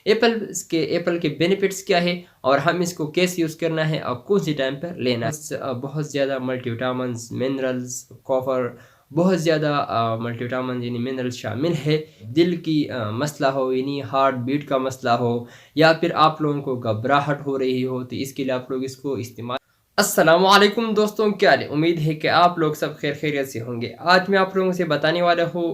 Apple کے benefits کیا ہے اور ہم اس کو کیسے یوز کرنا ہے اور کون سی ٹائم پر لینا ہے۔ بہت زیادہ ملٹی وٹامنز، منرلز، کاپر، بہت زیادہ ملٹی وٹامنز یعنی منرلز شامل ہے۔ دل کی مسئلہ ہو یعنی ہارٹ بیٹ کا مسئلہ ہو، یا پھر آپ لوگوں کو گھبراہٹ ہو رہی ہو، تو اس کے لیے آپ لوگ اس کو استعمال۔ السلام علیکم دوستوں، کیا حال ہے؟ امید ہے کہ آپ لوگ سب خیر خیریت سے ہوں گے۔ آج میں آپ لوگوں سے بتانے والا ہوں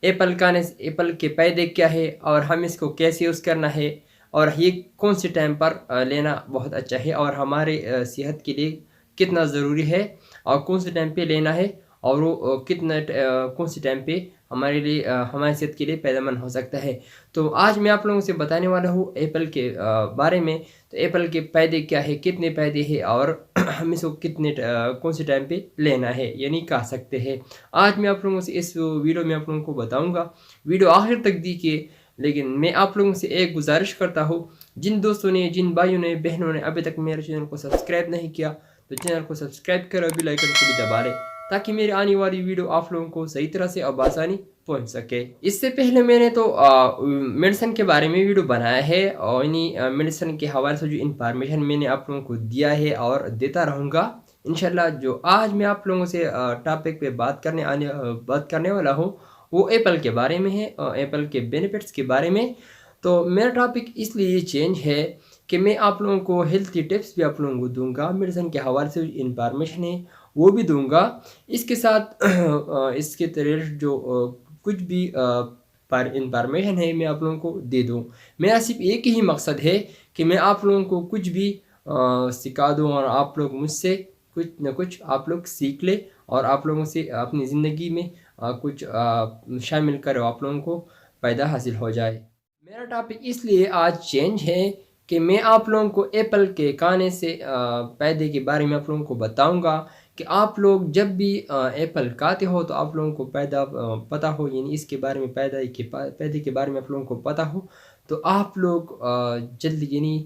ایپل کے فائدے کیا ہے اور ہم اس کو کیسے یوز کرنا ہے، اور یہ کون سے ٹائم پر لینا بہت اچھا ہے اور ہمارے صحت کے لیے کتنا ضروری ہے، اور کون سے ٹائم پہ لینا ہے، اور وہ کون سے ٹائم پہ ہمارے لیے ہماری صحت کے لیے فائدہ مند ہو سکتا ہے۔ تو آج میں آپ لوگوں سے بتانے والا ہوں ایپل کے بارے میں۔ تو ایپل کے فائدے کیا ہے، کتنے فائدے ہیں، اور ہم اس کو کون سے ٹائم پہ لینا ہے یعنی کہہ سکتے ہیں۔ آج میں آپ لوگوں سے اس ویڈیو میں آپ لوگوں کو بتاؤں گا، ویڈیو آخر تک دیکھیے۔ لیکن میں آپ لوگوں سے ایک گزارش کرتا ہوں، جن دوستوں نے، جن بھائیوں نے، بہنوں نے ابھی تک میرے چینل کو سبسکرائب نہیں کیا تو چینل کو سبسکرائب کرو، بیل آئیکن کو بھی دبا لیں تاکہ میری آنے والی ویڈیو آپ لوگوں کو صحیح طرح سے اور بآسانی پہنچ سکے۔ اس سے پہلے میں نے تو میڈیسن کے بارے میں ویڈیو بنایا ہے، اور انہیں میڈیسن کے حوالے سے جو انفارمیشن میں نے آپ لوگوں کو دیا ہے اور دیتا رہوں گا انشاءاللہ۔ جو آج میں آپ لوگوں سے ٹاپک پہ بات کرنے والا ہوں وہ ایپل کے بارے میں ہے، ایپل کے بینیفٹس کے بارے میں۔ تو میرا ٹاپک اس لیے چینج ہے کہ میں آپ لوگوں کو ہیلتھی ٹپس بھی آپ لوگوں کو دوں گا، میڈیسن کے حوالے سے جو انفارمیشن ہے وہ بھی دوں گا۔ اس کے ساتھ اس کے ریلیٹڈ جو کچھ بھی انفارمیشن ہے میں آپ لوگوں کو دے دوں۔ میرا صرف ایک ہی مقصد ہے کہ میں آپ لوگوں کو کچھ بھی سکھا دوں، اور آپ لوگ مجھ سے کچھ نہ کچھ آپ لوگ سیکھ لیں، اور آپ لوگوں سے اپنی زندگی میں کچھ شامل کرو، آپ لوگوں کو فائدہ حاصل ہو جائے۔ میرا ٹاپک اس لیے آج چینج ہے کہ میں آپ لوگوں کو ایپل کے کھانے سے فائدے کے بارے میں آپ لوگوں کو بتاؤں گا کہ آپ لوگ جب بھی ایپل کھاتے ہو تو آپ لوگوں کو پتہ ہو، یعنی اس کے بارے میں فائدے کے بارے میں آپ لوگوں کو پتہ ہو، تو آپ لوگ جلد یعنی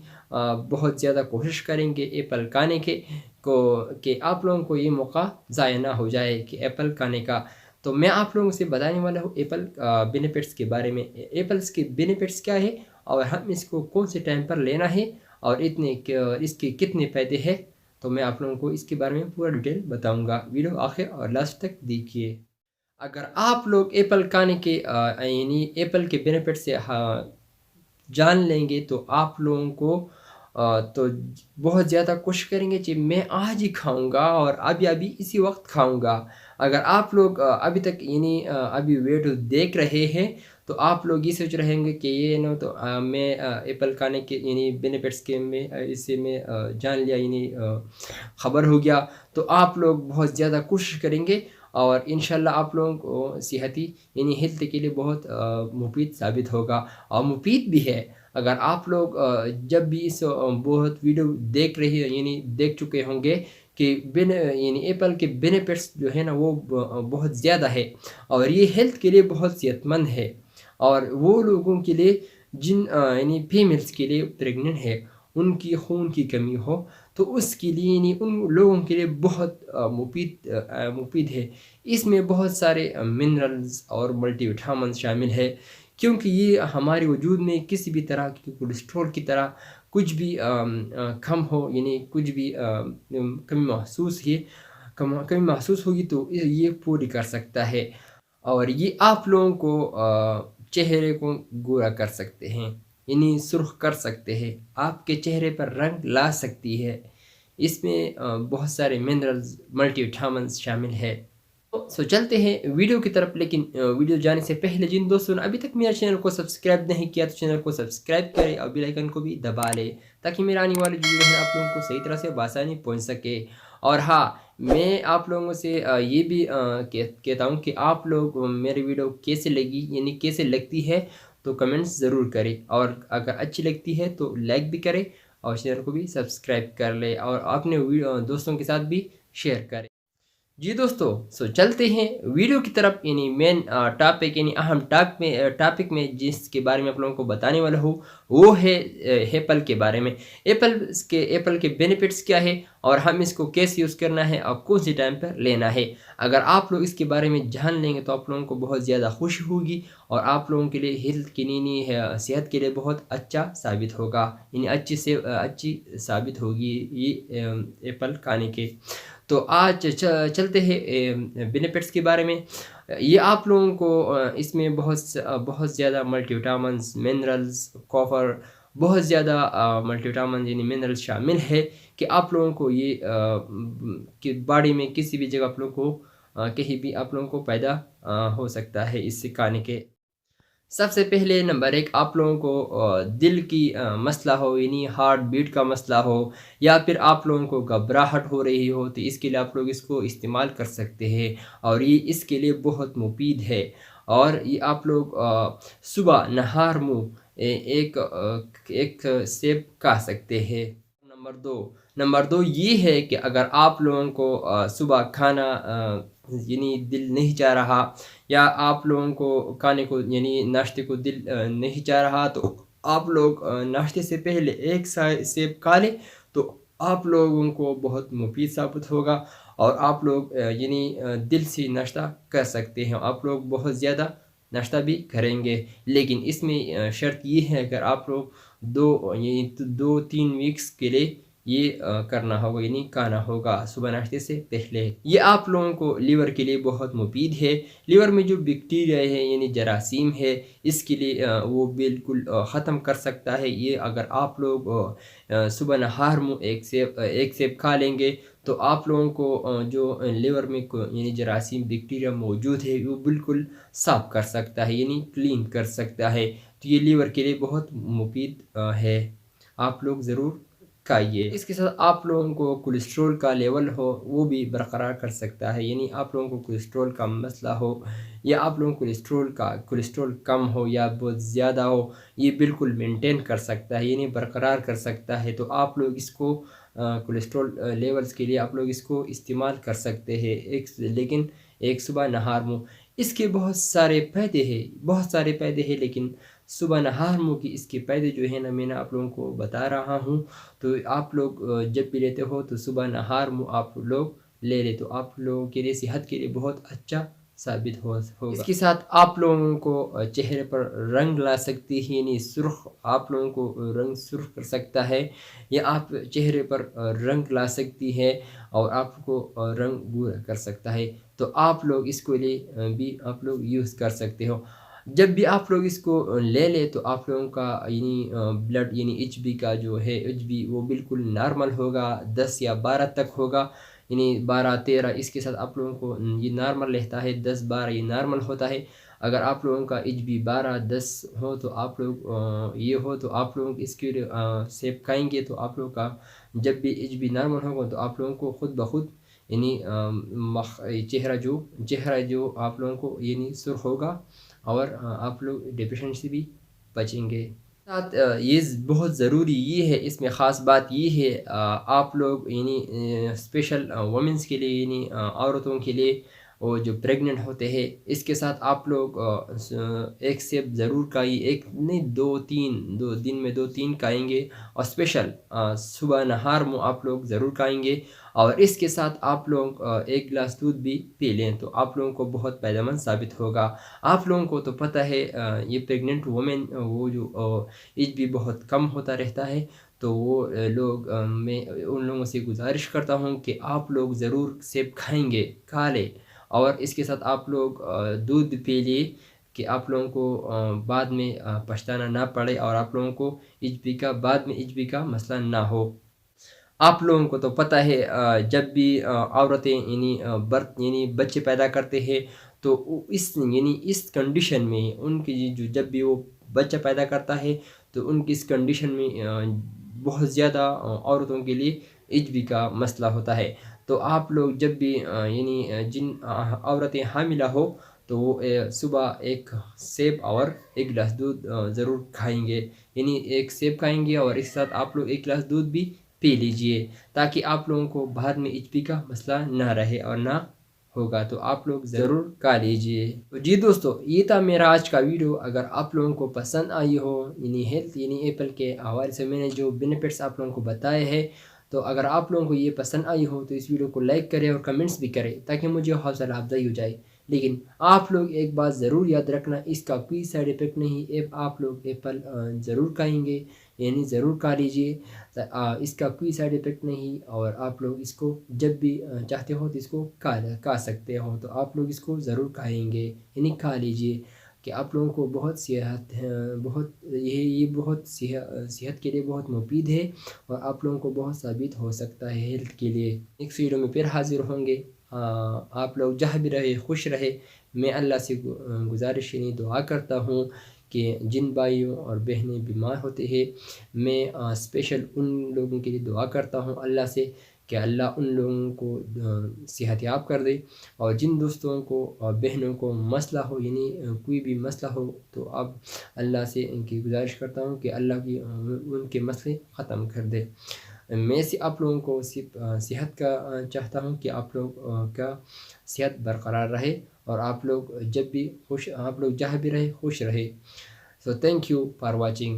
بہت زیادہ کوشش کریں گے ایپل کھانے کہ آپ لوگوں کو یہ موقع ضائع نہ ہو جائے کہ ایپل کھانے کا۔ تو میں آپ لوگوں سے بتانے والا ہوں ایپل بینیفٹس کے بارے میں، ایپلس کے بینیفٹس کیا ہے اور ہم اس کو کون سے ٹائم پر لینا ہے، اور اس کے کتنے فائدے ہیں۔ تو میں آپ لوگوں کو اس کے بارے میں پورا ڈیٹیل بتاؤں گا، ویڈیو آخر اور لاسٹ تک دیکھیے۔ اگر آپ لوگ ایپل کھانے کے یعنی ایپل کے بینیفٹ سے جان لیں گے تو آپ لوگوں کو تو بہت زیادہ کوشش کریں گے کہ میں آج ہی کھاؤں گا اور ابھی اسی وقت کھاؤں گا۔ اگر آپ لوگ ابھی تک یعنی ابھی ویڈیو دیکھ رہے ہیں تو آپ لوگ یہ سوچ رہے ہیں کہ یہ نہ تو میں ایپل کھانے کے یعنی بینیفٹس کے میں اس سے میں جان لیا، یعنی خبر ہو گیا، تو آپ لوگ بہت زیادہ کوشش کریں گے، اور انشاءاللہ آپ لوگوں کو صحتی یعنی ہیلتھ کے لیے بہت مفید ثابت ہوگا، اور مفید بھی ہے۔ اگر آپ لوگ جب بھی اس بہت ویڈیو دیکھ رہے یعنی دیکھ چکے ہوں گے کہ یعنی ایپل کے بینیفٹس جو ہے نا وہ بہت زیادہ ہے، اور یہ ہیلتھ کے لیے بہت صحت مند ہے، اور وہ لوگوں کے لیے جن یعنی فیمیلز کے لیے پریگننٹ ہے، ان کی خون کی کمی ہو تو اس کے لیے یعنی ان لوگوں کے لیے بہت مفید ہے۔ اس میں بہت سارے منرلز اور ملٹی وٹامنز شامل ہے، کیونکہ یہ ہمارے وجود میں کسی بھی طرح کی کولیسٹرول کی طرح کچھ بھی کم ہو، یعنی کچھ بھی کمی محسوس ہوگی تو یہ پوری کر سکتا ہے، اور یہ آپ لوگوں کو چہرے کو گورا کر سکتے ہیں، یعنی سرخ کر سکتے ہیں، آپ کے چہرے پر رنگ لا سکتی ہے۔ اس میں بہت سارے منرلز، ملٹی وٹامنز شامل ہے۔ سو چلتے ہیں ویڈیو کی طرف، لیکن ویڈیو جانے سے پہلے جن دوستوں نے ابھی تک میرے چینل کو سبسکرائب نہیں کیا تو چینل کو سبسکرائب کریں اور بیل آئیکن کو بھی دبا لیں تاکہ میرا آنے والی ویڈیو ہے آپ لوگوں کو صحیح طرح سے بآسانی پہنچ سکے۔ اور ہاں، میں آپ لوگوں سے یہ بھی کہتا ہوں کہ آپ لوگ میری ویڈیو کیسے لگی یعنی کیسے لگتی ہے تو کمنٹس ضرور کریں، اور اگر اچھی لگتی ہے تو لائک بھی کریں اور چینل کو بھی سبسکرائب کر لیں، اور اپنے دوستوں کے ساتھ بھی شیئر کریں۔ جی دوستو، چلتے ہیں ویڈیو کی طرف، یعنی مین ٹاپک، یعنی اہم ٹاپک میں جس کے بارے میں آپ لوگوں کو بتانے والا ہوں وہ ہے ایپل کے بارے میں۔ ایپل کے بینیفٹس کیا ہے اور ہم اس کو کیسے یوز کرنا ہے اور کون سی ٹائم پر لینا ہے۔ اگر آپ لوگ اس کے بارے میں جان لیں گے تو آپ لوگوں کو بہت زیادہ خوشی ہوگی اور آپ لوگوں کے لیے ہیلتھ کے لیے، صحت کے لیے بہت اچھا ثابت ہوگا، یعنی اچھی ثابت ہوگی یہ ایپل کھانے کے۔ تو آج چلتے ہیں بینیفٹس کے بارے میں۔ یہ آپ لوگوں کو اس میں بہت زیادہ ملٹی وٹامنز، منرلز، کاپر، بہت زیادہ ملٹی وٹامنز یعنی منرلز شامل ہے کہ آپ لوگوں کو یہ کہ باڈی میں کسی بھی جگہ آپ لوگوں کو کہیں بھی آپ لوگوں کو پیدا ہو سکتا ہے اس سے کھانے کے۔ سب سے پہلے نمبر ایک، آپ لوگوں کو دل کی مسئلہ ہو، یعنی ہارٹ بیٹ کا مسئلہ ہو، یا پھر آپ لوگوں کو گھبراہٹ ہو رہی ہو، تو اس کے لیے آپ لوگ اس کو استعمال کر سکتے ہیں اور یہ اس کے لیے بہت مفید ہے۔ اور یہ آپ لوگ صبح نہار منہ ایک سیب کھا سکتے ہیں۔ نمبر دو یہ ہے کہ اگر آپ لوگوں کو صبح کھانا یعنی دل نہیں چاہ رہا، یا آپ لوگوں کو کھانے کو یعنی ناشتے کو دل نہیں چاہ رہا، تو آپ لوگ ناشتے سے پہلے ایک سیب کھا لیں تو آپ لوگوں کو بہت مفید ثابت ہوگا اور آپ لوگ یعنی دل سے ناشتہ کر سکتے ہیں، آپ لوگ بہت زیادہ ناشتہ بھی کریں گے۔ لیکن اس میں شرط یہ ہے، اگر آپ لوگ دو تین ویکس کے لیے یہ کرنا ہوگا، یعنی کھانا ہوگا صبح ناشتے سے پہلے۔ یہ آپ لوگوں کو لیور کے لیے بہت مفید ہے۔ لیور میں جو بیکٹیریا ہے یعنی جراثیم ہے، اس کے لیے وہ بالکل ختم کر سکتا ہے یہ۔ اگر آپ لوگ صبح نہار منہ ایک سیب کھا لیں گے تو آپ لوگوں کو جو لیور میں یعنی جراثیم بیکٹیریا موجود ہے وہ بالکل صاف کر سکتا ہے، یعنی کلین کر سکتا ہے۔ تو یہ لیور کے لیے بہت مفید ہے، آپ لوگ ضرور کھائیے۔ اس کے ساتھ آپ لوگوں کو کولیسٹرول کا لیول ہو وہ بھی برقرار کر سکتا ہے، یعنی آپ لوگوں کو کولیسٹرول کا مسئلہ ہو، یا آپ لوگوں کو کولیسٹرول کم ہو یا بہت زیادہ ہو، یہ بالکل مینٹین کر سکتا ہے، یعنی برقرار کر سکتا ہے۔ تو آپ لوگ اس کو کولیسٹرول لیولز کے لیے آپ لوگ اس کو استعمال کر سکتے ہیں، لیکن ایک صبح نہار منہ۔ اس کے بہت سارے فائدے ہیں، لیکن صبح نہار منہ کی اس کے فائدے جو ہے نا، میں نے آپ لوگوں کو بتا رہا ہوں۔ تو آپ لوگ جب بھی لیتے ہو تو صبح نہار منہ آپ لوگ لے لے تو آپ لوگوں کے لیے صحت کے لیے بہت اچھا ثابت ہوگا۔ اس کے ساتھ آپ لوگوں کو چہرے پر رنگ لا سکتی ہے، یعنی سرخ، آپ لوگوں کو رنگ سرخ کر سکتا ہے، یا آپ چہرے پر رنگ لا سکتی ہے اور آپ کو رنگ گورا کر سکتا ہے۔ تو آپ لوگ اس کو لیے بھی آپ لوگ یوز کر سکتے ہو۔ جب بھی آپ لوگ اس کو لے لیں تو آپ لوگوں کا یعنی بلڈ یعنی ایچ بی کا جو ہے ایچ بی وہ بالکل نارمل ہوگا، 10 یا 12 تک ہوگا، یعنی 12-13۔ اس کے ساتھ آپ لوگوں کو یہ نارمل رہتا ہے، 10-12 یہ نارمل ہوتا ہے۔ اگر آپ لوگوں کا ایچ بی 12-10 ہو تو آپ لوگ تو آپ لوگ اس کے سیب کھائیں گے تو آپ لوگوں کا جب بھی ایچ بی نارمل ہوگا تو آپ لوگوں کو خود بخود یعنی چہرہ جو آپ لوگوں کو یعنی سرخ ہوگا اور آپ لوگ ڈپریشن سے بھی بچیں گے۔ ساتھ یہ بہت ضروری یہ ہے، اس میں خاص بات یہ ہے، آپ لوگ یعنی اسپیشل وومنس کے لیے، یعنی عورتوں کے لیے، وہ جو پریگننٹ ہوتے ہیں، اس کے ساتھ آپ لوگ ایک سیب ضرور کھائیے، ایک نہیں 2 دن میں 2-3 کھائیں گے، اور اسپیشل صبح نہار منہ آپ لوگ ضرور کھائیں گے۔ اور اس کے ساتھ آپ لوگ ایک گلاس دودھ بھی پی لیں تو آپ لوگوں کو بہت فائدہ مند ثابت ہوگا۔ آپ لوگوں کو تو پتہ ہے یہ پریگننٹ وومن وہ جو ایج بھی بہت کم ہوتا رہتا ہے، تو وہ لوگ میں ان لوگوں سے گزارش کرتا ہوں کہ آپ لوگ ضرور سیب کھا لیں، اور اس کے ساتھ آپ لوگ دودھ پی لیے کہ آپ لوگوں کو بعد میں پچھتانا نہ پڑے اور آپ لوگوں کو بعد میں ایچ بی کا مسئلہ نہ ہو۔ آپ لوگوں کو تو پتہ ہے جب بھی عورتیں یعنی بچے پیدا کرتے ہیں تو اس کنڈیشن میں ان کی جب بھی وہ بچہ پیدا کرتا ہے تو ان کی اس کنڈیشن میں بہت زیادہ عورتوں کے لیے ایچ بی کا مسئلہ ہوتا ہے۔ تو آپ لوگ جب بھی یعنی جن عورتیں حاملہ ہو تو وہ صبح ایک سیب اور ایک گلاس دودھ ضرور کھائیں گے، یعنی ایک سیب کھائیں گے اور اس کے ساتھ آپ لوگ ایک گلاس دودھ بھی پی لیجئے، تاکہ آپ لوگوں کو بعد میں ایچ پی کا مسئلہ نہ رہے اور نہ ہوگا تو آپ لوگ ضرور کھا لیجئے۔ تو جی دوستو، یہ تھا میرا آج کا ویڈیو۔ اگر آپ لوگوں کو پسند آئی ہو یعنی ہیلتھ یعنی ایپل کے حوالے سے میں نے جو بینیفٹس آپ لوگوں کو بتائے ہیں، تو اگر آپ لوگوں کو یہ پسند آئی ہو تو اس ویڈیو کو لائک کریں اور کمنٹس بھی کریں تاکہ مجھے حوصلہ افزائی ہو جائے۔ لیکن آپ لوگ ایک بات ضرور یاد رکھنا، اس کا کوئی سائیڈ افیکٹ نہیں۔ آپ لوگ ایپل ضرور کھائیں گے یعنی ضرور کھا لیجئے، اس کا کوئی سائیڈ افیکٹ نہیں، اور آپ لوگ اس کو جب بھی چاہتے ہو تو اس کو کھا سکتے ہو، تو آپ لوگ اس کو ضرور کھائیں گے یعنی کھا لیجئے کہ آپ لوگوں کو بہت صحت یہ بہت صحت کے لیے بہت مفید ہے، اور آپ لوگوں کو بہت ثابت ہو سکتا ہے ہیلتھ کے لیے۔ نیکسٹ ویڈیو میں پھر حاضر ہوں گے۔ آپ لوگ جہاں بھی رہے خوش رہے۔ میں اللہ سے گزارش یعنی دعا کرتا ہوں کہ جن بھائیوں اور بہنیں بیمار ہوتے ہیں، میں اسپیشل ان لوگوں کے لیے دعا کرتا ہوں اللہ سے کہ اللہ ان لوگوں کو صحت یاب کر دے، اور جن دوستوں کو اور بہنوں کو مسئلہ ہو یعنی کوئی بھی مسئلہ ہو تو اب اللہ سے ان کی گزارش کرتا ہوں کہ اللہ کی ان کے مسئلے ختم کر دے۔ میں سے آپ لوگوں کو صرف صحت کا چاہتا ہوں کہ آپ لوگ کا صحت برقرار رہے، اور آپ لوگ جب بھی آپ لوگ جہاں بھی رہے خوش رہے۔ So thank you for watching.